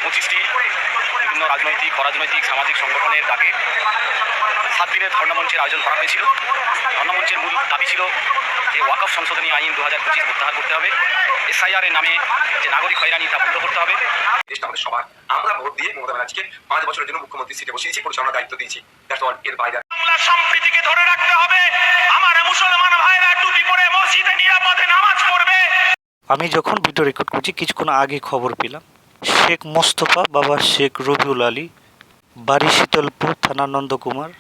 25টি বিভিন্ন রাজনৈতিক অরাজনৈতিক সামাজিক সংগঠনের ডাকে 7 দিনের ধর্ণামঞ্চের আয়োজন করা হয়েছিল। ধর্ণামঞ্চের মূল দাবি ছিল যে ওয়াকফ সংশোধনী আইন 2025 প্রত্যাহার করতে হবে, এসআইআর এর নামে যে নাগরিক হয়রানি তা বন্ধ করতে হবে। দেশটা আমাদের সবার, আমরা ভোট দিয়ে মমতা ব্যানার্জিকে 5 বছরের জন্য মুখ্যমন্ত্রী সিটে বসিয়েছি, পরিচালনার দায়িত্ব দিয়েছি। এর বাইরে বাংলা সম্প্রীতিকে ধরে রাখতে হবে। আমার মুসলমান ভাইরা টুপি পরে মসজিদে নিরাপদে নামাজ পড়বে। আমি যখন ভিডিও রেকর্ড করছি কিছুক্ষণ আগে খবর পেলাম শেখ মোস্তফা বাবা শেখ রবিউল আলী, বাড়ি শীতলপুর, থানা নন্দকুমার,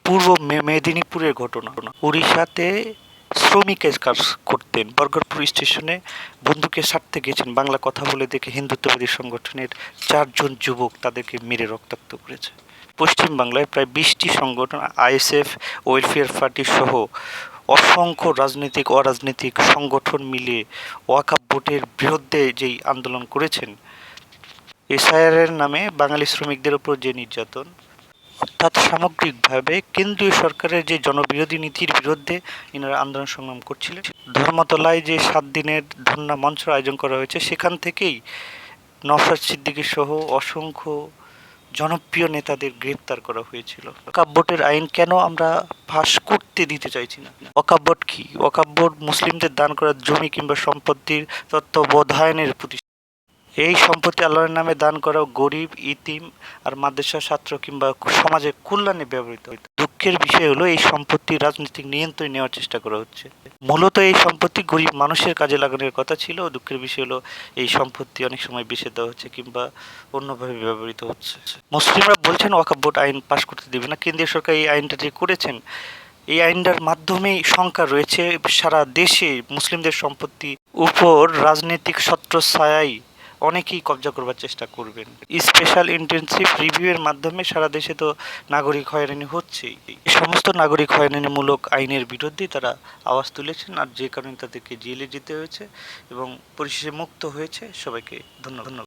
পূর্ব মেদিনীপুরের ঘটনা। উড়িষ্যাতে শ্রমিকের কাজ করতেন, বরগরপুর স্টেশনে বন্দুকের সারতে গেছেন, বাংলা কথা বলে দেখে হিন্দুত্ববাদী সংগঠনের 4 জন যুবক তাদেরকে মেরে রক্তাক্ত করেছে। পশ্চিমবাংলায় প্রায় 20টি সংগঠন, আইএসএফ, ওয়েলফেয়ার পার্টি সহ অসংখ্য রাজনৈতিক অরাজনৈতিক সংগঠন মিলিয়ে ওয়াকফ বোর্ডের বিরুদ্ধে যেই আন্দোলন করেছেন, এসআইআর নামে বাঙালি শ্রমিকদের উপর যে নির্যাতন, অর্থাৎ সামগ্রিকভাবে কেন্দ্রীয় সরকারের যে জনবিরোধী নীতির বিরুদ্ধে ইনারা আন্দোলন সংগ্রাম করছিলেন। ধর্মতলায় যে 7 দিনের ধর্ণা মঞ্চ আয়োজন করা হয়েছে, সেখান থেকেই নওশাদ সিদ্দিকী সহ অসংখ্য জনপ্রিয় নেতাদের গ্রেপ্তার করা হয়েছিল। ওয়াকফ বোর্ডের আইন কেন আমরা পাস করতে দিতে চাইছি না? ওয়াকফ বোর্ড কি? ওয়াকফ বোর্ড মুসলিমদের দান করা জমি কিংবা সম্পত্তির তত্ত্বাবধানের প্রতিষ্ঠান। এই সম্পত্তি আল্লাহর নামে দান করা গরিব, ইতিম আর মাদ্রাসা ছাত্র কিংবা সমাজের কল্যাণে ব্যবহৃত হইত। দুঃখের বিষয় হলো এই সম্পত্তি রাজনৈতিক নিয়ন্ত্রণ নেওয়ার চেষ্টা করা হচ্ছে। মূলত এই সম্পত্তি গরিব মানুষের কাজে লাগানোর কথা ছিল। দুঃখের বিষয় হলো এই সম্পত্তি অনেক সময় বেচে দেওয়া হচ্ছে কিংবা অন্যভাবে ব্যবহৃত হচ্ছে। মুসলিমরা বলছেন ওয়াকফ বোর্ড আইন পাশ করতে দেবে না। কেন্দ্রীয় সরকার এই আইনটা যে করেছেন, এই আইনটার মাধ্যমেই শঙ্কা রয়েছে সারা দেশে মুসলিমদের সম্পত্তি উপর রাজনৈতিক ছত্রছায়ায় অনেকেই কবজা করবার চেষ্টা করবেন। স্পেশাল ইন্টেনসিভ রিভিউয়ের মাধ্যমে সারা দেশে তো নাগরিক হয়রানি হচ্ছেই। এই সমস্ত নাগরিক হয়রানিমূলক আইনের বিরুদ্ধেই তারা আওয়াজ তুলেছেন, আর যে কারণে তাদেরকে জেলে যেতে হয়েছে এবং পরিশেষে মুক্ত হয়েছে। সবাইকে ধন্যবাদ।